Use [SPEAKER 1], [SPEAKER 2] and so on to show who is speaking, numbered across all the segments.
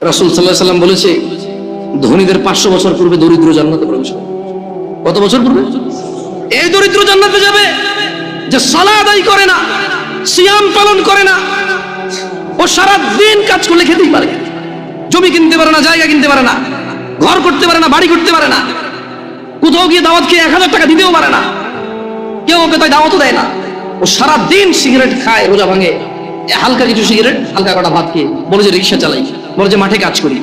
[SPEAKER 1] রাসূল সাল্লাল্লাহু আলাইহি ওয়াসাল্লাম বলেছে, ধনীদের 500 বছর পূর্বে দরিদ্র জান্নাতে প্রবেশ করবে। কত বছর পূর্বে? এই দরিদ্র জান্নাতে যাবে যে সালাত আদায় করে না, সিয়াম পালন করে না, ও সারা দিন কাজ করলে খেতেই পারে, জমি কিনতে পারে না, জায়গা কিনতে পারে না, ঘর করতে পারে না, বাড়ি করতে পারে না, কোথাও গিয়ে দাওয়াত খেয়ে 1000 টাকা দিতেও পারে না, কেউ ওকে তাই দাওয়াতও দেয় না। ও সারা দিন সিগারেট খায়, রোজা ভাঙে, হালকা কিছু সিগারেট, হালকা কটা ভাত খেয়ে বলে যে রিক্সা চালাই, বলে যে মাঠে কাজ করি।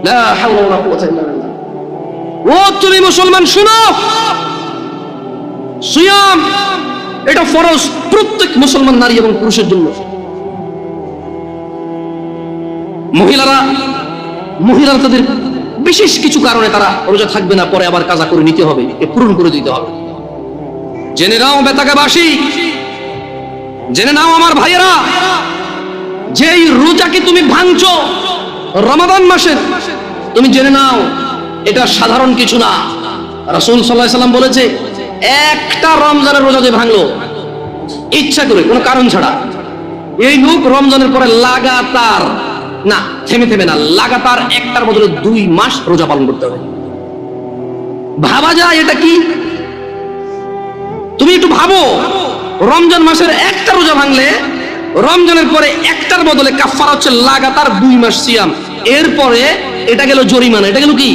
[SPEAKER 1] লা হাওলা ওয়ালা কুওয়াতা ইল্লা বিল্লাহ। ও তুমি মুসলমান শুনো, সিয়াম এটা ফরজ প্রত্যেক মুসলমান নারী এবং পুরুষের জন্য। মহিলারা তাদের বিশেষ কিছু কারণে তারা রোজা থাকবে না, পরে আবার কাজা করে নিতে হবে, এ পূরণ করে দিতে হবে। জেনে নাও বেতাকাবাসী, জেনে নাও আমার ভাইয়েরা, যেই রোজাকে তুমি ভাঙছো রমাদান মাসের, তুমি জেনে নাও এটা সাধারণ কিছু না। রাসূল সাল্লাল্লাহু আলাইহি ওয়াসাল্লাম বলেছে, একটা রমজানের রোজা যে ভাঙলো ইচ্ছা করে কোনো কারণ ছাড়া, এই লোক রমজানের পরে লাগাতার না, থেমে না, লাগাতার একটার বদলে 2 মাস রোজা পালন করতে হবে। ভাবা যায় এটা কি? তুমি একটু ভাবো, রমজান মাসের একটা রোজা ভাঙলে রমজানের পরে একটার বদলে কাফারা হচ্ছে লাগাতার 2 মাস সিয়াম। এরপরে এটা গেল জরিমানা, এটা গেল কি?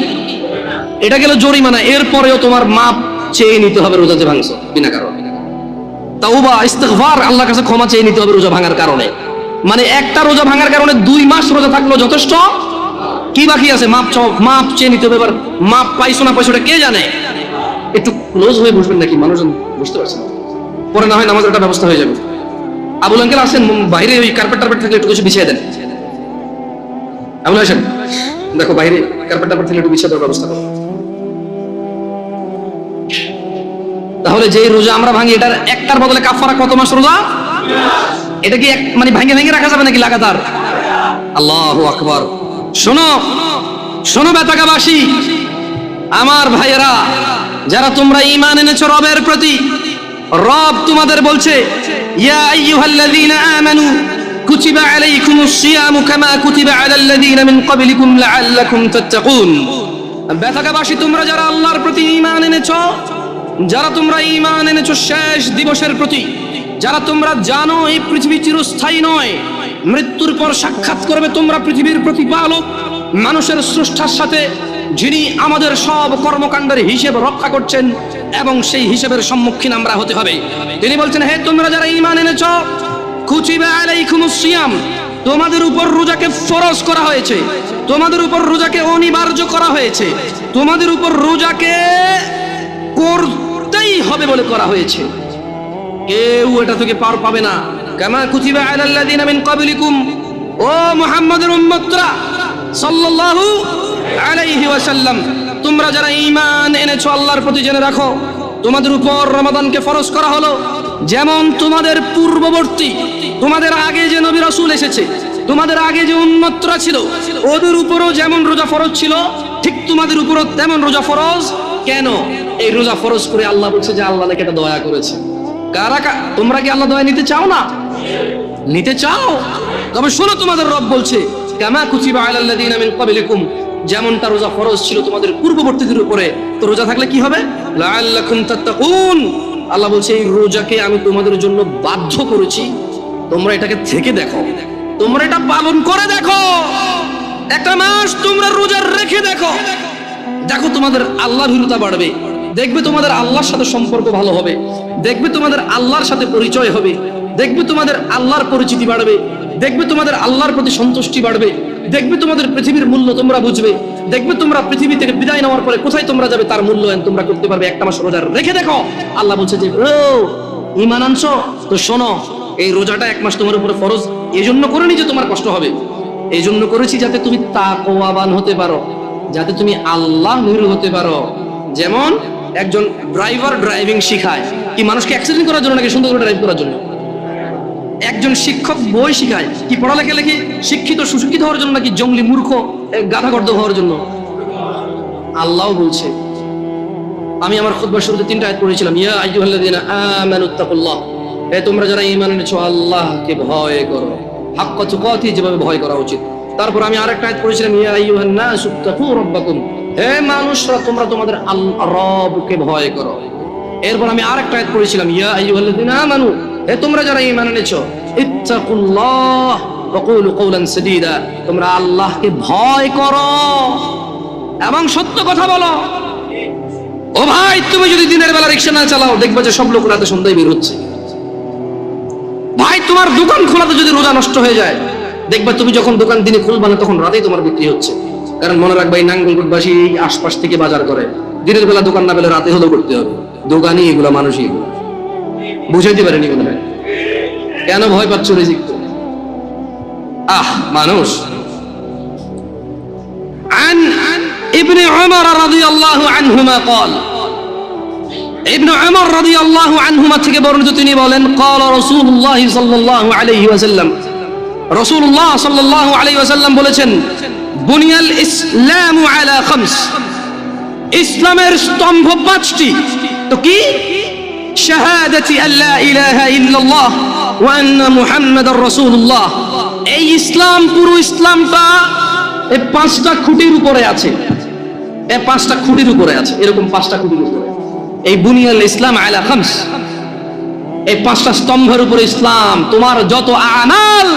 [SPEAKER 1] এটা গেল জরিমানা। এরপরেও তোমার মাপ চেয়ে নিতে হবে রোজা যে ভাঙছো বিনা কারণে। তাওবা ইস্তিগফার, আল্লাহর কাছে ক্ষমা চেয়ে নিতে হবে রোজা ভাঙার কারণে। মানে একটা রোজা ভাঙার কারণে 2 মাস রোজা থাকলো যথেষ্ট, কি বাকি আছে? মাপ চেয়ে নিতে হবে। এবার মাপ পাইছো না পাইছো কে জানে? একটু ক্লোজ হয়ে বসবেন নাকি, মানুষজন বুঝতে পারছেন, পরে না হয় নামাজের একটা ব্যবস্থা হয়ে যাবে। আবুল আঙ্কেল আসেন, বাইরে ওই কার্পেট থাকলে একটু কিছু বিছিয়ে দেন। আবুল আসেন, দেখো বাইরে কার্পেট থাকলে একটু বিছিয়ে দেওয়ার ব্যবস্থা করো। তাহলে যে রোজা আমরা ভাঙি, এটার একটার বদলে কাফারা কত মাস রোজা? এটা কি মানে ভেঙে রাখা যাবে নাকি লাগাতার? আল্লাহু আকবার। শোনো বেতাকাবাসী, আমার ভাইয়েরা, যারা তোমরা ঈমান এনেছো রবের প্রতি, রব তোমাদের বলছে, ইয়া আইয়ুহাল্লাযীনা আমানু কুতিবা আলাইকুমুস সিয়ামু কামা কুতিবা আলাল্লাযীনা মিন ক্বাবলিকুম লাআল্লাকুম তাত্তাকুন। বেতাকাবাসী, তোমরা যারা আল্লাহর প্রতি ঈমান এনেছো, যারা তোমরা ঈমান এনেছো শেষ দিবসের প্রতি, যারা তোমরা জানো এই পৃথিবী চিরস্থায়ী নয়, মৃত্যুর পর সাক্ষাৎ করবে তোমরা পৃথিবীর প্রতিপালক মানুষের স্রষ্টার সাথে, যিনি আমাদের সব কর্মকাণ্ডের হিসেব রক্ষা করছেন এবং সেই হিসেবের সম্মুখীন আমরা হতে হবে। তিনি বলছেন, হে তোমরা যারা ঈমান এনেছো, কুতিবা আলাইকুমুস সিয়াম, তোমাদের উপর রোজাকে ফরজ করা হয়েছে, তোমাদের উপর রোজাকে অনিবার্য করা হয়েছে, তোমাদের উপর রোজাকে করতেই হবে বলে করা হয়েছে। কেউ এটা থেকে পার পাবে না। কামা কুতিবা আলাল্লাযীনা মিন ক্বাবলিকুম, ও মুহাম্মদের উম্মতরা সাল্লাল্লাহু আলাইহি ওয়াসাল্লাম, তোমরা যারা ঈমান এনেছো আল্লাহর প্রতি, জেনে রাখো তোমাদের উপর রমাদানকে ফরজ করা হলো যেমন তোমাদের পূর্ববর্তী, তোমাদের আগে যে নবী রাসূল এসেছে, তোমাদের আগে যে উম্মতরা ছিল, ওদের উপরও যেমন রোজা ফরজ ছিল, ঠিক তোমাদের উপরও তেমন রোজা ফরজ। কেন এই রোজা ফরজ করে? আল্লাহ বলছে যে আল্লাহ নাকি এটা দয়া করেছে। তোমরা কি আল্লাহ দয়া নিতে চাও না? নিতে চাও? তবে শোনো, তোমাদের রব বলছে, কামা কুতিবা আলাল্লাযীনা মিন ক্বাবলিকুম, যেমনটা রোজা ফরজ ছিল তোমাদের পূর্ববর্তীদের উপরে, তো রোজা থাকলে কি হবে? লাআল্লাকুম তাত্তাকুন। আল্লাহ বলছে এই রোজাকে আমি তোমাদের জন্য বাধ্য করেছি, তোমরা এটাকে থেকে দেখো, তোমরা এটা পালন করে দেখো, একটা মাস তোমরা রোজা রেখে দেখো, দেখো তোমাদের আল্লাহর ভীরুতা বাড়বে, দেখবে তোমাদের আল্লাহর সাথে সম্পর্ক ভালো হবে, দেখবে তোমাদের আল্লাহর সাথে পরিচয় হবে, দেখবে তোমাদের আল্লাহর পরিচিতি বাড়বে, দেখবে তোমাদের আল্লাহর প্রতি সন্তুষ্টি বাড়বে, দেখবে তোমাদের পৃথিবীর মূল্য তোমরা বুঝবে, দেখবে তোমরা পৃথিবী থেকে বিদায় নেওয়ার পরে কোথায় তোমরা যাবে তার মূল্যায়ন তোমরা করতে পারবে। একটা মাস রোজা রেখে দেখো। আল্লাহ বলছে যে ও ঈমান আনছো তো শোনো, এই রোজাটা 1 মাস তোমার উপরে ফরজ এই জন্য করিনি যে তোমার কষ্ট হবে, এই জন্য করেছি যাতে তুমি তাকওয়াবান হতে পারো, যাতে তুমি আল্লাহ ভীরু হতে পারো। যেমন একজন ড্রাইভার ড্রাইভিং শিখায় কি মানুষকে অ্যাক্সিডেন্ট করার জন্য নাকি সুন্দর করে ড্রাইভ করার জন্য? একজন শিক্ষক বই শিখায় কি পড়ালেখা লেখে শিক্ষিত সুশিক্ষিত হওয়ার জন্য নাকি জঙ্গলি মূর্খ গাধাগর্দ হওয়ার জন্য? আল্লাহ বলছে, আমি আমার খুতবার শুরুতে 3টা আয়াত পড়েছিলাম, ইয়া আইয়ুহাল্লাযীনা আমানুত্তাকুল্লাহ, হে তোমরা যারা ঈমান এনেছো আল্লাহকে ভয় করো, হাক্কা তুকাতি, যেভাবে ভয় করা উচিত। তারপর আমি আরেকটা আয়াত পড়েছিলাম, ইয়া আইয়ুহান নাসু তাকু রাব্বাকুম, হে মানুষরা তোমরা তোমাদের রবকে ভয় করো। এরপর আমি আরেকটা আয়াত পড়েছিলাম, ইয়া আইয়ুহাল্লাযিনা আমানু, হে তোমরা যারা ঈমান এনেছো, ইত্তাকুল্লাহ ওয়া কুলু কওলান সাদীদা, তোমরা আল্লাহকে ভয় করো এবং সত্য কথা বলো। ও ভাই, তুমি যদি দিনের বেলা রিকশা না চালাও, দেখবে যে সব লোক রাতে সন্ধ্যায় বের হচ্ছে। ভাই, তোমার দোকান খোলাতে যদি রোজা নষ্ট হয়ে যায়, দেখবে তুমি যখন দোকান দিনে খুলবা না, তখন রাতেই তোমার বিক্রি হচ্ছে। কারণ মনে রাখবা, এই নাঙ্গলকোটবাসী আশপাশ থেকে বাজার করে, দিনের বেলা দোকান না পেলে রাতে হলেও করতে হবে। দোকানই এগুলা, মানুষই এগুলো বুঝাইতে পারেনি কোনো ভাই। কেন ভয় পাচ্ছ রিজিক? মানুষ। عن ابن عمر رضي الله عنهما قال, ابن عمر رضي الله عنهما থেকে বর্ণিত, তিনি বলেন, قال رسول الله صلى الله عليه وسلم, রাসূলুল্লাহ সাল্লাল্লাহু আলাইহি ওয়াসাল্লাম বলেছেন, বুনিয়াল ইসলামু আলা খামস, ইসলামের স্তম্ভ পাঁচটি। তো কি? শাহাদাতি আল্লা ইলাহা ইল্লাল্লাহ ওয়া আন্না মুহাম্মাদার রাসূলুল্লাহ। এই ইসলাম, পুরো ইসলামটা এই পাঁচটা খুঁটির উপরে আছে। এই পাঁচটা খুঁটির উপরে আছে, এরকম পাঁচটা খুঁটির উপরে। এই বুনিয়াল ইসলাম আলা খামস, এই পাঁচটা স্তম্ভের উপরে ইসলাম। তোমার যত আমাল,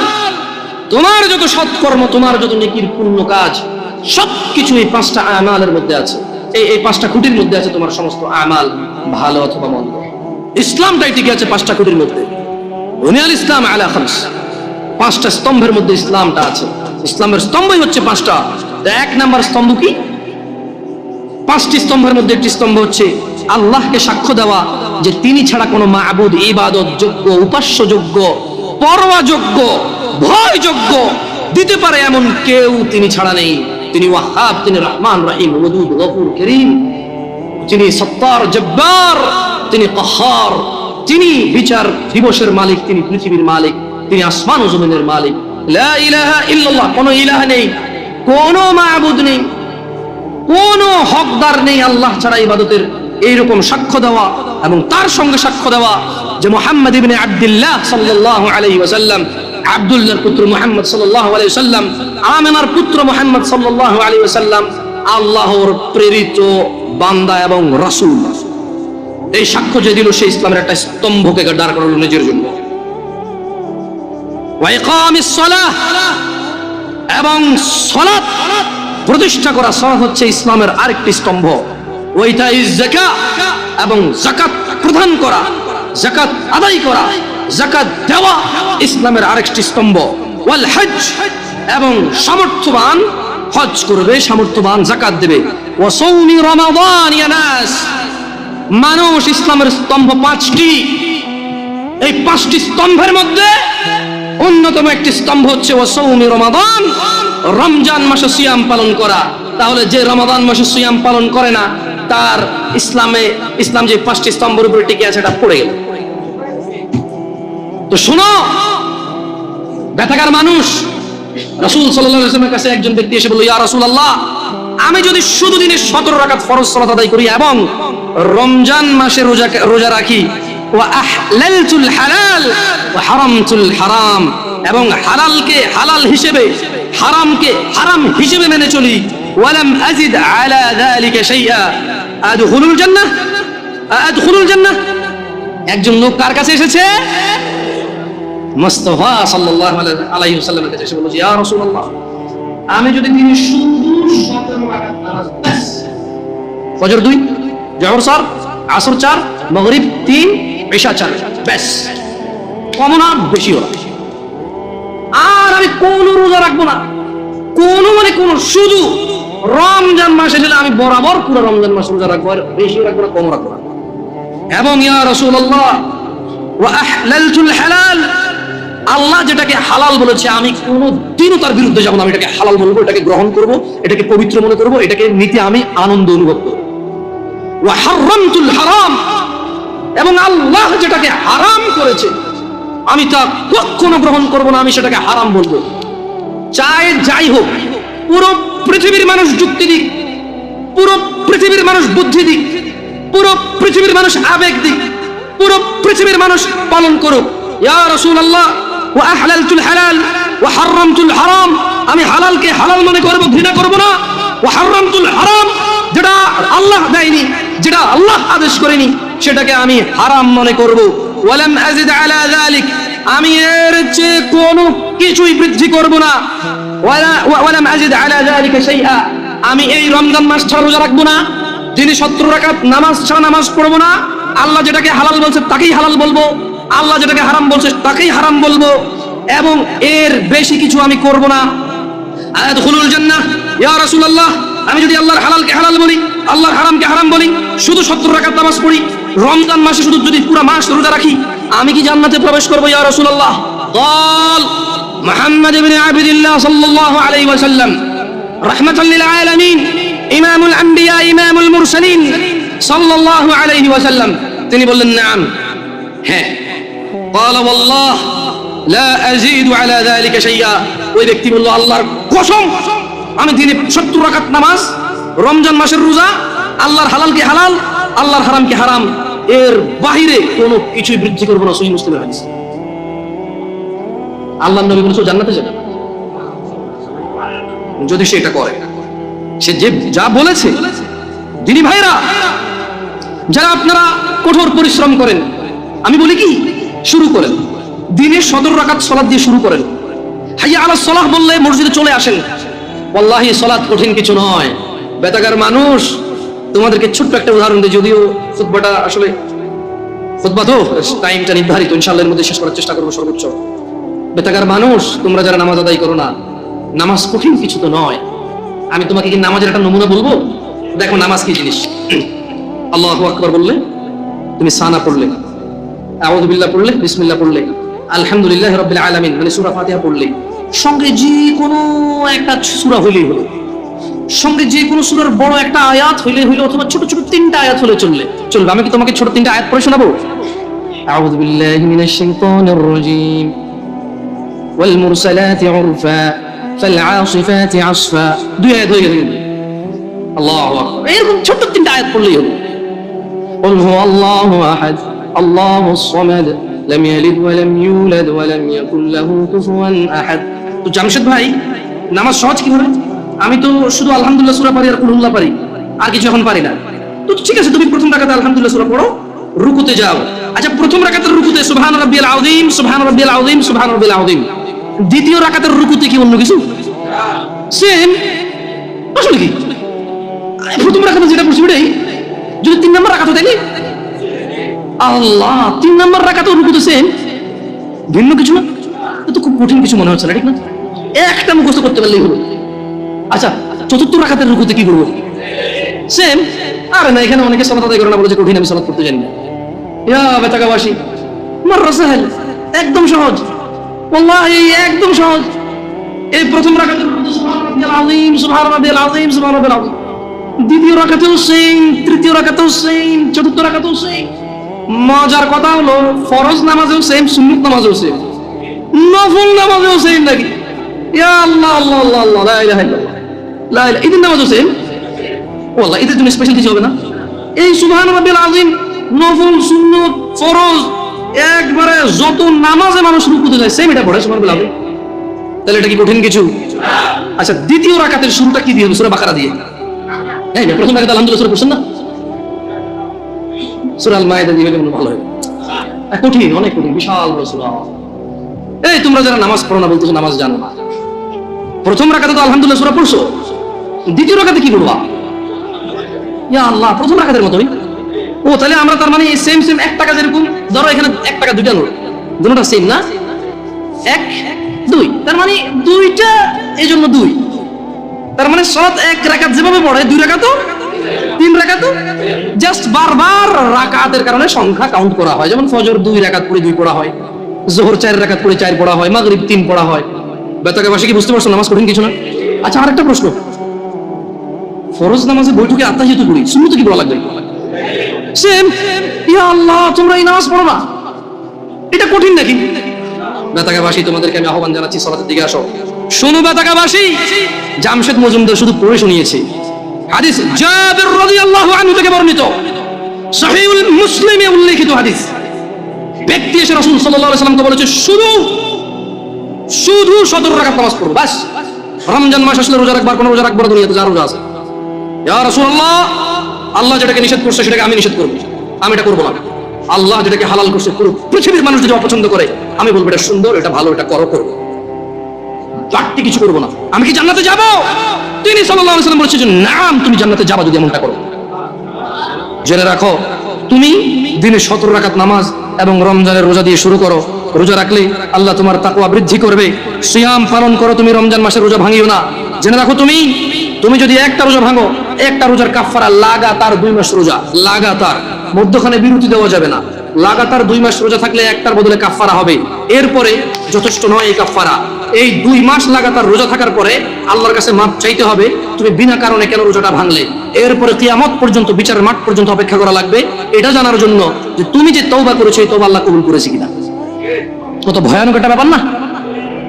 [SPEAKER 1] তোমার যত সৎকর্ম, তোমার যত নেকির পুণ্য কাজ, সবকিছু এই পাঁচটা আমালের মধ্যে আছে। এই পাঁচটা খুঁটির মধ্যে আছে তোমার সমস্ত আমাল, ভালো অথবা মন্দ। ইসলামটাই টিকে আছে পাঁচটা খুঁটির মধ্যে। বুনিয়াল ইসলাম আলা খামস, পাঁচটা স্তম্ভের মধ্যে ইসলামটা আছে। ইসলামের স্তম্ভই হচ্ছে পাঁচটা। এক নাম্বার স্তম্ভ কি? পাঁচটি স্তম্ভের মধ্যে একটি স্তম্ভ হচ্ছে আল্লাহকে সাক্ষ্য দেওয়া যে তিনি ছাড়া কোনো মাবুদ, ইবাদত যোগ্য, উপাস্য যোগ্য, পরোয়া যোগ্য, ভয় যোগ্য দিতে পারে এমন কেউ তিনি ছাড়া নেই। তিনি ওয়াহাব, তিনি রহমান রহিম, ওয়াদুদ, গফুর, করিম, তিনি সত্তার, জব্বার, তিনি কাহার, তিনি বিচার দিবসের মালিক, তিনি পৃথিবীর মালিক, তিনি আসমান ও জমিনের মালিক। লা ইলাহা ইল্লাল্লাহ, কোনো ইলাহ নেই, কোনো মাবুদ নেই, কোনো হকদার নেই আল্লাহ ছাড়া ইবাদতের। এইরকম সাক্ষ্য দেওয়া এবং তার সঙ্গে সাক্ষ্য দেওয়া যে মুহাম্মদ ইবনে আব্দুল্লাহ সাল্লাল্লাহু আলাইহি ওয়াসাল্লাম, আব্দুল্লাহর পুত্র মুহাম্মদ সাল্লাল্লাহু আলাইহি ওয়াসাল্লাম, আমিনার পুত্র মুহাম্মদ সাল্লাল্লাহু আলাইহি ওয়াসাল্লাম আল্লাহর প্রেরিত বান্দা এবং রাসূল। এই সাক্ষ্য যে দিল, সেই ইসলামের একটা স্তম্ভকে দাঁড় করালো নিজের জন্য। ওয়া ইকামিস সালাহ, এবং সালাত প্রতিষ্ঠা করা। সালাত হচ্ছে ইসলামের আরেকটি স্তম্ভ। ওয়া ইতাইজ যাকাত, এবং যাকাত প্রদান করা, যাকাত আদায় করা, যাকাত দেওয়া ইসলামের আরেকটি স্তম্ভ। ওয়াল হজ, এবং সামর্থ্যবান হজ করবে, সামর্থ্যবান যাকাত দেবে। ওয়া সাওমি রমাদান, ইয়া নাস, মানুষ, ইসলামের স্তম্ভ পাঁচটি। এই পাঁচটি স্তম্ভের মধ্যে অন্যতম একটি স্তম্ভ হচ্ছে ওয়া সাওমি রমাদান, রমজান মাসে সিয়াম পালন করা। তাহলে যে রমাদান মাসে সিয়াম পালন করে না, তার ইসলাম যে পাঁচটি স্তম্ভের উপরে টিকে আছে, এটা পড়ে গেল। তো শোনো ব্যথাকার মানুষ, রাসূল সাল্লাল্লাহু আলাইহি ওয়াসাল্লামের কাছে একজন ব্যক্তি এসে বলল, ইয়া রাসূলুল্লাহ, আমি যদি শুধু দিনে 17 রাকাত ফরজ সালাত আদায় করি এবং রমজান মাসে রোজা রাখি, ওয়া আহলালতুল হালাল ওয়া হারামতুল হারাম, এবং হালালকে হালাল হিসেবে, হারামকে হারাম হিসেবে মেনে চলি, ওয়ালাম আযিদ আলা যালিকা শাইআ, আদখুলুল জান্নাহ, আদখুলুল জান্নাহ। একজন লোক কার কাছে এসেছে? মুস্তাফা সাল্লাল্লাহু আলাইহি ওয়াসাল্লামের কাছে এসে বলল, ইয়া রাসূলুল্লাহ, আমি যদি দিনে শুধু 17 রাকাত নামাজ, বাস, ফজর 2, জোহর 4, আসর 4, মাগরিব 3, ইশা 4, বাস, কম না বেশি হলো, আর আমি কোনো রোজা রাখবো না, কোনো শুধু রমজান মাসে গেলে আমি বরাবর পুরো রমজান মাস রোজা রাখবো, আর বেশি রাখবো না, কম রাখবো না। এবং ইয়া রাসূলুল্লাহ, ওয়া আহলালতুল হালাল, আল্লাহ যেটাকে হালাল বলেছে আমি কোনোদিনও তার বিরুদ্ধে যাব না। আমি এটাকে হালাল বলবো, এটাকে গ্রহণ করব, এটাকে পবিত্র মনে করব, এটাকে নিতে আমি আনন্দ অনুভব করব। ওয়া হারামতুল হারাম, এবং আল্লাহ যেটাকে হারাম করেছে আমি তা কখনো গ্রহণ করব না, আমি সেটাকে হারাম বলবো। চাই যাই হোক, পুরো পৃথিবীর মানুষ যুক্তি দিক, পুরো পৃথিবীর মানুষ বুদ্ধি দিক, পুরো পৃথিবীর মানুষ আবেগ দিক, পুরো পৃথিবীর মানুষ পালন করুক, ইয়া রাসূলুল্লাহ, ওয়া আহলালতুল হালাল ওয়া হারামতুল হারাম, আমি হালালকে হালাল মনে করব, ঘৃণা করব না। ওয়া হারামতুল হারাম, যেটা আল্লাহ দেয়নি, যেটা আল্লাহ আদেশ করেনি, সেটাকে আমি হারাম মনে করব। ওয়ালাম আযিদ আলা যালিক, আমি এর চেয়ে কোনো কিছুই বৃদ্ধি করব না। ওয়ালাম আযিদ আলা যালিকা শাইআ, আমি এই রমজান মাস ছাড়া রোজা রাখবো না, যিনি 70 রাকাত নামাজ ছাড়া নামাজ পড়বো না, আল্লাহ যেটাকে হালাল বলছে তাকেই হালাল বলবো, আল্লাহ যেটাকে হারাম বলছে তাকেই হারাম বলবো, এবং এর বেশি কিছু আমি করব না। আদখুলুল জান্নাহ ইয়া রাসূলুল্লাহ, আমি যদি আল্লাহর হালালকে হালাল বলি, আল্লাহর হারামকে হারাম বলি, শুধু 70 রাকাত নামাজ পড়ি, রমজান মাসে শুধু যদি পুরো মাস রোজা রাখি, আমি কি জান্নাতে প্রবেশ করব ইয়া রাসূলুল্লাহ? قال محمد بن عبد الله صلى الله عليه وسلم رحمة للعالمين إمام الأنبياء إمام المرسلين صلى الله عليه وسلم তিনি বললেন নাম, হ্যাঁ। قال والله لا أزيد على ذلك شيئا, ওই ব্যক্তি বলল আল্লাহর কসম, আমি দিনে 70 রাকাত নামাজ, রমজান মাসের রোজা, আল্লাহর হালালকে হালাল, আল্লাহর হারামকে হারাম, এর বাহিরে কোনো কিছুই বৃদ্ধি করব না। সহিহ মুসলিমের হাদিস। আল্লাহর নবী বলেছেন জান্নাতে যাবে যদি সে এটা করে, সে যে যা বলেছে। দিনী ভাইরা, যারা আপনারা কঠোর পরিশ্রম করেন, আমি বলি কি, শুরু করেন দিনে 17 রাকাত সালাত দিয়ে শুরু করেন। হাইয়া আলাস সালাহ বললে মসজিদে চলে আসেন। ওয়াল্লাহি সালাত কঠিন কিছু নয়। বেতাগার মানুষ, তোমাদেরকে ছোট্ট একটা উদাহরণ দিই, যদিও খুতবাটা আসলে খুতবা তো টাইমটা নির্ধারিত, ইনশাআল্লাহ এর মধ্যে শেষ করার চেষ্টা করবো সর্বোচ্চ। বেতাগার মানুষ, তোমরা যারা নামাজ আদায় করো না, নামাজ কঠিন কিছু তো নয়। আমি তোমাকে কি নামাজের একটা নমুনা বলবো? দেখো নামাজ কি জিনিস। আল্লাহু আকবার বললে, তুমি সানা পড়লে, আউযু বিল্লাহ পড়লে, বিসমিল্লাহ পড়লে, আলহামদুলিল্লাহি রাব্বিল আলামিন মানে সূরা ফাতিহা পড়লে, সঙ্গে যে কোনো একটা সূরা হইলেই হলো, সঙ্গে যে কোনো সূরার বড় একটা আয়াত হইলে হইলো, অথবা ছোট ছোট 3টা আয়াত হলে চলবে। আমি কি তোমাকে ছোট 3টা আয়াত পড়ে শোনাবো? আউযু বিল্লাহি মিনাশ শাইতানির রাজীম, ওয়াল মুরসালাতি উরফা ফাল আসিফাতি আসফা, 2 আয়াত হয়ে গেল। আল্লাহু আকবার, এরকম ছোট 3টা আয়াত পড়লেই হলো। কুল হুয়াল্লাহু আহাদ আল্লাহুস সামাদ লাম ইয়ালিদ ওয়া লাম ইউলাদ ওয়া লাম ইয়াকুল লাহু কুফুয়ান আহাদ। তো জামশেদ ভাই, নামাজ সহজ কিভাবে? আমি তো শুধু আলহামদুলিল্লাহ সূরা পারি আর কুল হুল্লাহ পারি, আর কিছু এখন পারি না। তো ঠিক আছে, তুমি প্রথম রাকাতে আলহামদুলিল্লাহ সূরা পড়ো, রুকুতে যাও। আচ্ছা, প্রথম রাকাতের রুকুতে সুবহান রাব্বিয়াল আযীম, সুবহান রাব্বিয়াল আযীম, সুবহান রাব্বিয়াল আযীম। দ্বিতীয় রাকাতের রুকুতে কি অন্য কিছু? সেম। আসলে কি প্রথম রাকাতে যেটা পড়ছি ওটাই, যদি 3 নম্বর রাকাত হতো, আল্লাহ 3 নম্বর রাকাতেও রুকুতে সেম, ভিন্ন কিছু না। তো খুব কঠিন কিছু মনে হচ্ছে না, ঠিক না? একটা মুখস্থ করতে পারলেই হলো। আচ্ছা, চতুর্থ রাকাতের রুকুতে কি করবো? সেম। আরে না, এখানে অনেকে সালাত আদায় করে না, বলে যে কঠিন, আমি সালাত করতে জানি না। ইয়া বেতাকাবাসী, মাররা সাহেল, একদম সহজ, ওয়াল্লাহি একদম সহজ। এই প্রথম রাকাতের রুকুতে সুবহান রাব্বিয়াল আযীম, সুবহান রাব্বিয়াল আযীম, সুবহান রাব্বিয়াল আযীম। দ্বিতীয় রাকাতেও সেম, তৃতীয় রাকাতেও সেম, চতুর্থ রাকাতেও সেম। মজার কথা হলো, ফরজ নামাজেও সেম, সুন্নাত নামাজেও সেম, নফল নামাজেও সেম নাকি? ইয়া আল্লাহ আল্লাহ আল্লাহ আল্লাহ, লা ইলাহা ইল্লাল্লাহ, লা ইলাহা। ঈদের নামাজও সেম। ওয়াল্লাহ ঈদের জন্য স্পেশাল কিছু হবে না। এই সুবহান রাব্বিয়াল আযীম, নফল, সুন্নাত, ফরজ, একবারে যত নামাজে মানুষ রুকুতে যায় সেম এটা পড়ে সুবহান রাব্বিয়াল আযীম। তাহলে এটা কি কঠিন কিছু? আচ্ছা, দ্বিতীয় রাকাতের শুরুটা কি দিয়ে হবে? সূরা বাকারা দিয়ে। হ্যাঁ, প্রথম রাকাতে আলহামদুলিল্লাহ সূরা পড়ছেন না? সূরা আল মাইদা দিয়ে গেলে ভালো হয়। কঠিন, অনেক কঠিন, বিশাল বড় সূরা। এই তোমরা যারা নামাজ পড়ো না, বলতেছো নামাজ জানো না। প্রথম রাকাতে তো আলহামদুলিল্লাহ সূরা পড়ছো, দ্বিতীয় রাকাতে কি পড়বা? ইয়া আল্লাহ, প্রথম রাকাতের মতোই। ও তাহলে আমরা তার মানে সেম সেম 1 টাকা, যেরকম ধরো এখানে 1 টাকা 2টা নোট, দুটোটা সেম না? 1 2, তার মানে 2টা, এই জন্য 2। তার মানে সালাত 1 রাকাত যেভাবে পড়ে, 2 রাকাতও 3 রাকাতও, জাস্ট বারবার রাকাতের কারণে সংখ্যা কাউন্ট করা হয়। যেমন ফজর 2 রাকাত পড়ে 2 পড়া হয়, যোহর 4 রাকাত পড়ে 4 পড়া হয়, মাগরিব 3 পড়া হয়। বেতাকাবাসী কি বুঝতে পারছো নামাজ কঠিন কিছু না? আচ্ছা, আরেকটা প্রশ্ন, ফরজ নামাজে বৈঠকে আত্তাহিয়াতু পড়ি, সুন্নাতে কি পড়া লাগবে? সেম। ইয়া আল্লাহ, তোমরা এই নামাজ পড়ো না, এটা কঠিন নাকি? বেতাকাবাসী, তোমাদেরকে আমি আহ্বান জানাচ্ছি, সালাতের দিকে আসো। শোনো বেতাকাবাসী, জামশেদ মজুমদার শুধু পড়ে শুনিয়েছে। হাদিস জাবির রাদিয়াল্লাহু আনহু থেকে বর্ণিত, সহিহুল মুসলিমে উল্লেখিত হাদিস। ব্যক্তি এসে রাসূল সাল্লাল্লাহু আলাইহি ওয়াসাল্লামকে বলেছে, শুধু 17 রাকাত নামাজ পড়ো, বাস রমজান মাস আসলে রোজা রাখবার কোনো রোজা রাখবার দুনিয়াতে যা রোজা আছে, ইয়া রাসূলুল্লাহ আল্লাহ যেটাকে নিষেধ করছে সেটাকে আমি নিষেধ করব, আমি এটা করবো না। আল্লাহ যেটাকে হালাল করছে পুরো পৃথিবীর মানুষ যদি অপছন্দ করে আমি বলবো এটা সুন্দর, এটা ভালো, এটা করবো, বাড়তি কিছু করবো না। আমি কি জান্নাতে যাব? তিনি সাল্লাল্লাহু আলাইহি ওয়াসাল্লাম বলেছেন নাম, তুমি জান্নাতে যাবা যদি এমনটা করো। জেনে রাখো, তুমি দিনে 17 রাকাত নামাজ এবং রমজানের রোজা দিয়ে শুরু করো। রোজা রাখলে আল্লাহ তোমার তাকওয়া বৃদ্ধি করবে। সিয়াম পালন করো, তুমি রমজান মাসের রোজা ভাঙিও না। জেনে রাখো, তুমি যদি একটা রোজা ভাঙো, একটা রোজার কাফারা লাগাতার 2 মাস রোজা, লাগাতার, মধ্যখানে বিরতি দেওয়া যাবে না। লাগাতার 2 মাস রোজা থাকলে একটার বদলে কাফারা হবে। এরপরে যথেষ্ট নয় এই কাফারা, এই 2 মাস লাগাতার রোজা থাকার পরে আল্লাহর কাছে মাপ চাইতে হবে তুমি বিনা কারণে কেন রোজাটা ভাঙলে। এরপরে কিয়ামত পর্যন্ত, বিচারের মাঠ পর্যন্ত অপেক্ষা করা লাগবে এটা জানার জন্য যে তুমি যে তওবা করেছো এই তওবা আল্লাহ কবুল করেছে কিনা। কত ভয়ানক একটা ব্যাপার না?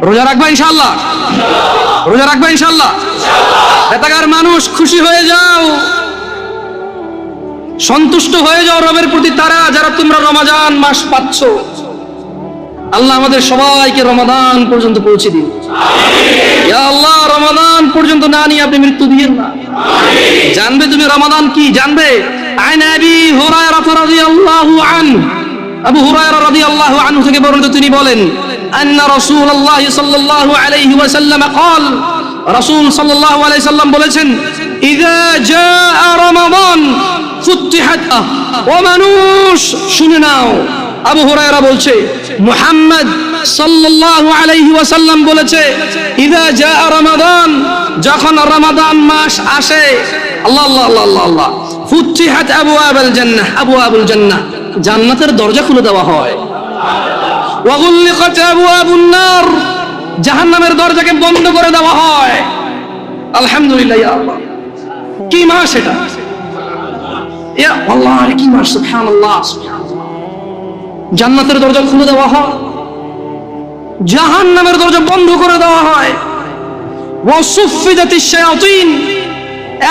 [SPEAKER 1] রোজা রাখবা ইনশাআল্লাহ, রোজা রাখবা ইনশাআল্লাহ। বেতাগার মানুষ খুশি হয়ে যাও, সন্তুষ্ট হয়ে যাও রবের প্রতি, তারা যারা তোমরা রমজান মাস পাচ্ছ। আল্লাহ আমাদের সবাইকে রমাদান পর্যন্ত পৌঁছে দিন। ইয়া আল্লাহ, রমাদান পর্যন্ত না নিয়ে আপনি মৃত্যু দিয়েন না। জানবে তুমি রমাদান কি জানবে? আন আবি হুরায়রা রাদিয়াল্লাহু আনহু, আবু হুরায়রা রাদিয়াল্লাহু আনহু থেকে বর্ণিত, তিনি বলেন আন্না রাসূলুল্লাহ সাল্লাল্লাহু আলাইহি ওয়াসাল্লাম قال, রাসূল সাল্লাল্লাহু আলাইহি সাল্লাম বলেছেন ইযা জাআ রমাদান ফুতিহাত, ও মানুষ শুনে নাও। আবু হুরায়রা বলছে মুহাম্মদ সাল্লাল্লাহু আলাইহি ওয়াসাল্লাম বলেছে ইযা জাআ রমাদান, যখন রমাদান মাস আসে, আল্লাহ আল্লাহ আল্লাহ আল্লাহ আল্লাহ, ফুতিহাত আবওয়াবুল জান্নাহ, আবওয়াবুল জান্নাহ, জান্নাতের দরজা খুলে দেওয়া হয়। ওয়া গুলিকাত আবওয়াবুন নার, জাহান্নামের দরজাকে বন্ধ করে দেওয়া হয়। আলহামদুলিল্লাহ, ইয়া আল্লাহ, কি মাস এটা? ইয়া আল্লাহ, কি মাস! সুবহানাল্লাহ, জান্নাতের দরজা খুলে দেওয়া হয়, জাহান্নামের দরজা বন্ধ করে দেওয়া হয়। ওয়া সুফিদাতিশ শায়াতিন,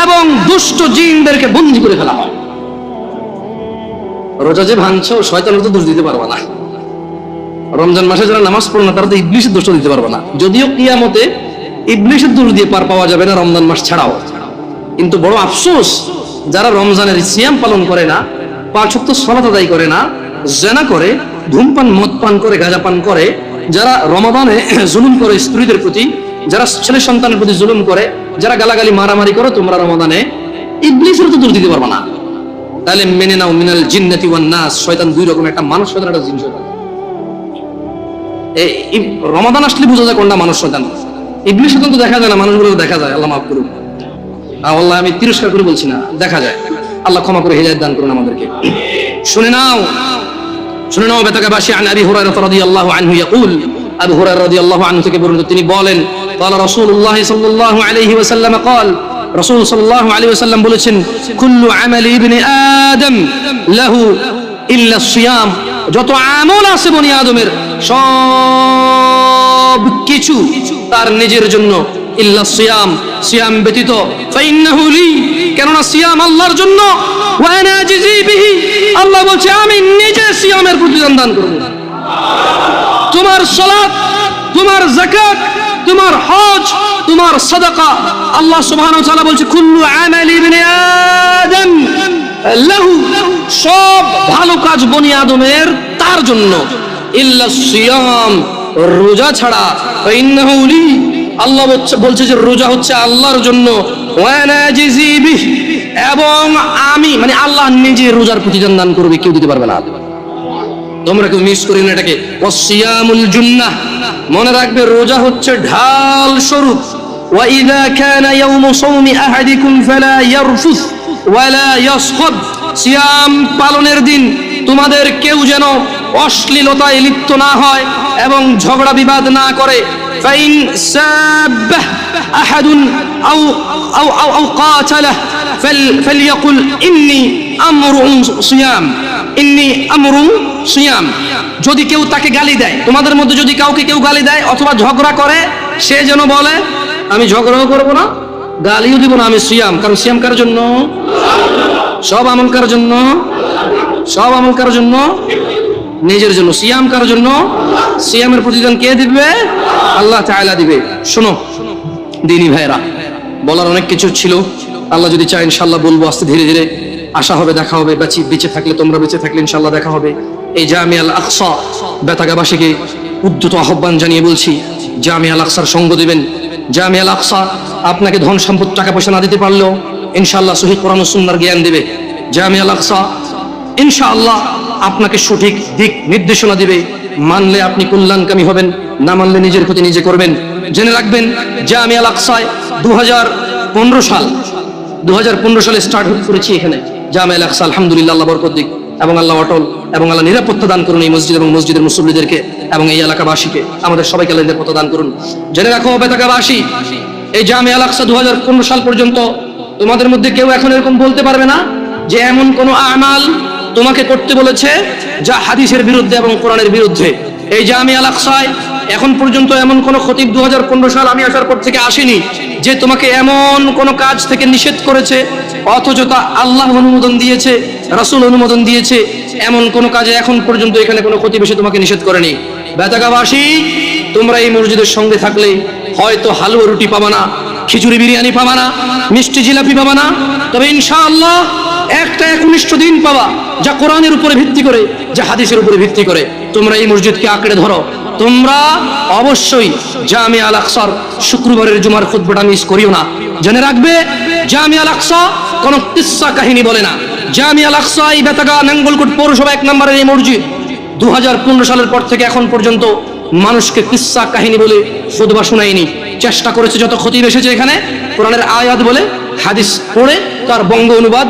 [SPEAKER 1] এবং দুষ্ট জিনদেরকে বন্দী করে ফেলা হয়। রোজা যে ভাঙছো, শয়তানের তো দোষ দিতে পারবে না। রমজান মাসে যারা নামাজ পড়ে না তারা তো ইবলিসের দোষ দিতে পারবে না। যদিও কিয়ামতে ইবলিসের দোষ দিয়ে পার পাওয়া যাবে না রমজান মাস ছাড়াও, কিন্তু বড় আফসোস যারা রমজানের সিয়াম পালন করে না, 5 ওয়াক্ত সালাত আদায় করে না, জিনা করে, ধূমপান, মদ পান করে, গাঁজা পান করে, যারা রমাদানে জুলুম করে স্ত্রীদের প্রতি, যারা ছেলে সন্তানের প্রতি জুলুম করে, যারা গালাগালি মারামারি করে, তোমরা রমাদানে ইবলিসের তো দোষ দিতে পারবে না। তাহলে মেনে নাও মিনাল জিন্নাতি ওয়ান নাস, শয়তান 2 রকম, একটা মানুষ শয়তান, একটা জিন শয়তান। এই রমাদান আসলে বোঝা যায় কোনটা মানুষ শয়তান। ইবলিস শয়তান তো দেখা যায় না, মানুষগুলো দেখা যায়। আল্লাহ মাফ করুন, আল্লাহ আমি তিরস্কার করে বলছি না, দেখা যায়। আল্লাহ ক্ষমা করে হেদায়েত দান করুন আমাদেরকে। শুনে নাও, শুনে নাও বেতাকাবাসী। আন আবি হুরায়রা রাদিয়াল্লাহু আনহু ইয়াকুল, আবু হুরায়রা রাদিয়াল্লাহু আনহু থেকে বর্ণিত, তিনি বলেন قال رسول الله صلى الله عليه وسلم قال, রাসূল সাল্লাল্লাহু আলাইহি ওয়াসাল্লাম বলেছেন কুল্লু আমালি ইবনি আদম লাহু ইল্লা সিয়াম, যত আমল আছে বনি আদমের সব কিছু তার নিজের জন্য, ইল্লা সিয়াম, সিয়াম ব্যতীত। ফাইন্নাহু লি, কেননা সিয়াম আল্লাহর জন্য। ওয়া আনা আজজি বিহি, আল্লাহ বলছে আমি নিজে সিয়ামের প্রতিদান দান করব। তোমার সালাত, তোমার যাকাত, তোমার হজ, তোমার সাদাকা, আল্লাহ সুবহানাহু ওয়া তাআলা বলছে কুল্লু আমালি ইবনি আদম লাহু, সব ভালো কাজ বনি আদমের তার জন্য, ইল্লা সিয়াম, রোজা ছাড়া। ফাইন্নাহু লি, আল্লাহ বলছে যে রোজা হচ্ছে আল্লাহর জন্য। ওয়া আনা আজজি বিহি, এবং আমি মানে আল্লাহ নিজে রোজার প্রতিদান দান করবে, কেউ দিতে পারবে না। তোমরা কেউ মিস করি না এটাকে। ওয়াসিয়ামুল জুন্নাহ, মনে রাখবে রোজা হচ্ছে ঢাল স্বরূপ। ওয়া ইযা কানা ইয়াউমু সাওমি আহাদিকুম ফালা ইয়ারফুস ওয়ালা ইয়াসখাব, সিয়াম পালনের দিন তোমাদের কেউ যেন অশ্লীলতায় লিপ্ত না হয় এবং ঝগড়া বিবাদ না করে। ফাইন সাব্বাহ আহাদুন আও আও আও আও কাতালাহ ফালইয়াকুল ইন্নী আমরুন সিয়াম, ইন্নী আমরুন সিয়াম। যদি কেউ তাকে গালি দেয়, তোমাদের মধ্যে যদি কাউকে কেউ গালি দেয় অথবা ঝগড়া করে, সে যেন বলে আমি ঝগড়াও করবো না, গালিও দিব না, আমি সিয়াম। কারণ সিয়াম কার জন্য? সব আমল কার জন্য? সব আমল কার জন্য? নিজের জন্য। সিয়াম কার জন্য? সিয়ামের প্রতিদান কে দিবে? আল্লাহ তাআলা দিবে। শোনো, দিনী ভাইরা, বলার অনেক কিছু ছিল, আল্লাহ যদি চায় ইনশাআল্লাহ বলবো আস্তে ধীরে ধীরে। আশা হবে দেখা হবে, বেঁচে থাকলে, তোমরা বেঁচে থাকলে ইনশাআল্লাহ দেখা হবে। এই জামিয়া আল আকসা বেতাগাবাসীকে উদ্যত আহ্বান জানিয়ে বলছি, জামিয়া আল আকসার সঙ্গ দিবেন। জামিয়া আল আকসা আপনাকে ধন সম্পদ টাকা পয়সা না দিতে পারলেও ইনশাআল্লাহ সহিহ কোরআন ও সুন্নাহর জ্ঞান দেবে। জামিয়া আল আকসা ইনশাআল্লাহ আপনাকে সঠিক দিক নির্দেশনা দিবে। মানলে আপনি কল্যাণকামী হবেন, না মানলে নিজের ক্ষতি নিজে করবেন। জেনে রাখবেন, জামিয়া আল আকসায় 2015 সালে স্টার্ট করেছি এখানে জামিয়া আল আকসা। আলহামদুলিল্লাহ, আল্লাহ বরকত দিক এবং আল্লাহ অটল এবং আল্লাহ নিরাপত্তা দান করুন এই মসজিদ এবং মসজিদের মুসল্লিদেরকে এবং এই এলাকাবাসীকে, আমাদের সবাইকে আল্লাহ নিরাপত্তা দান করুন। জেনে রাখো বেতাগাবাসী, এই জামিয়া আল আকসা 2015 সাল পর্যন্ত তোমাদের মধ্যে কেউ এখন এরকম বলতে পারবে না যে এমন কোন আমাল তোমাকে করতে বলেছে যা হাদিসের বিরুদ্ধে এবং কোরআনের বিরুদ্ধে। এই জামিয়া আল আকসায় এখন পর্যন্ত এমন কোন খতিব 2015 সাল আমি আসার পর থেকে আসেনি যে তোমাকে এমন কোন কাজ থেকে নিষেধ করেছে, অথচ তা আল্লাহ অনুমোদন দিয়েছে, রাসূল অনুমোদন দিয়েছে। এমন কোন কাজে এখন পর্যন্ত এখানে কোনো খতিব এসে তোমাকে নিষেধ করেনি। বেতাগাবাসী, তোমরা এই মসজিদের সঙ্গে থাকলে হয়তো হালুয়া রুটি পাবা না, খিচুড়ি বিরিয়ানি পাবা না, মিষ্টি জিলাপি পাবা না, তবে ইনশাআল্লাহ একটা একনিষ্ঠ দিন পাবা যা কোরআনের উপরে ভিত্তি করে, যা হাদিসের উপরে ভিত্তি করে। তোমরা এই মসজিদকে আঁকড়ে ধরো। তোমরা অবশ্যই জামিয়া আল আকসার শুক্রবারের জুমার খুতবাটা মিস করিও না। জেনে রাখবে, জামিয়া আল আকসা কোন কিসসা কাহিনী বলে না। জামিয়া আল আকসা এই বেতাগা নাঙ্গলকোট পৌরসভা 1 নম্বরের এই মসজিদ 2015 সালের পর থেকে এখন পর্যন্ত মানুষকে কিসসা কাহিনী বলে খুতবা শোনায়নি। চেষ্টা করেছে যত খতিব এসেছে এখানে কোরআনের আয়াত বলে, হাদিস পড়ে তার বঙ্গ অনুবাদ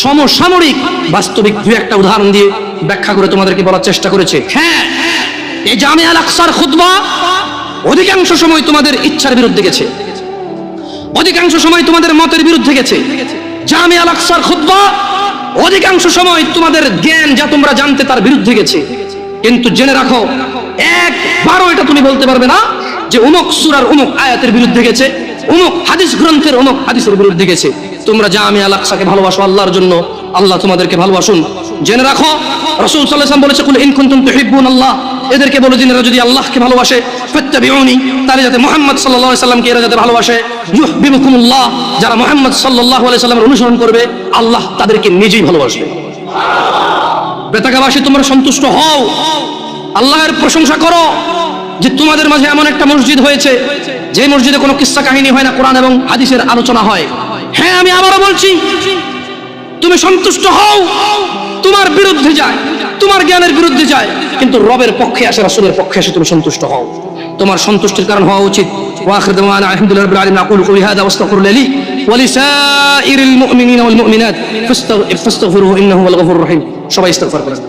[SPEAKER 1] সমসাময়িক বাস্তবিক দুই একটা উদাহরণ দিয়ে ব্যাখ্যা করে তোমাদেরকে বলার চেষ্টা করেছে। হ্যাঁ, এই জামিয়া আল আকসার খুতবা অধিকাংশ সময় তোমাদের ইচ্ছার বিরুদ্ধে গেছে, অধিকাংশ সময় তোমাদের মতের বিরুদ্ধে গেছে। জামিয়া আল আকসার খুতবা অধিকাংশ সময় তোমাদের জ্ঞান যা তোমরা জানতে তার বিরুদ্ধে গেছে। কিন্তু জেনে রাখো, একবারও এটা তুমি বলতে পারবে না যে অমুক সূরার অমুক আয়াতের বিরুদ্ধে গেছে, অমুক হাদিস গ্রন্থের অমুক হাদিসের বিরুদ্ধে গেছে। তোমরা জামিয়া আল আকসাকে ভালোবাসো আল্লাহর জন্য, আল্লাহ তোমাদেরকে ভালোবাসুন। জেনে রাখো, রাসূল সাল্লাল্লাহু আলাইহি ওয়াসাল্লাম বলেছে, কুল ইন কুনতুম তুহিব্বুনাল্লাহ, এদেরকে বলো যিনারা যদি আল্লাহকে ভালোবাসে, ফাত্তাবিউনি, তাহলে যাতে মুহাম্মদ সাল্লাল্লাহু আলাইহি ওয়াসাল্লামকে এরা যাতে ভালোবাসে, ইউহিব্বুকুমুল্লাহ, যারা মুহাম্মদ সাল্লাল্লাহু আলাইহি ওয়াসাল্লামের অনুসরণ করবে আল্লাহ তাদেরকে নিজেই ভালোবাসবে। বেতাগাবাসী, তোমরা সন্তুষ্ট হও, আল্লাহর প্রশংসা করো যে তোমাদের মাঝে এমন একটা মসজিদ হয়েছে যে মসজিদে কোনো কিসসা কাহিনী হয় না, কোরআন এবং হাদিসের আলোচনা হয়। হ্যাঁ, আমি আবারও বলছি, তুমি সন্তুষ্ট হও, তোমার বিরুদ্ধে যায়, তোমার জ্ঞানের বিরুদ্ধে যায়, কিন্তু রবের পক্ষে আসে, রাসূলের পক্ষে আসে, তুমি সন্তুষ্ট হও। তোমার সন্তুষ্টির কারণ হওয়া উচিত। ওয়া আখিরু দাওয়ানা আলহামদুলিল্লাহি রাব্বিল আলামিন, আকুলু কওলি হাযা ওয়াস্তাগফিরু লি ওয়া লিসাইরিল মুমিনিনা ওয়াল মুমিনাত ফাস্তাগফিরুহু ইন্নাহু হুয়াল গফুরুর রহিম। সবাই ইস্তিগফার করেন।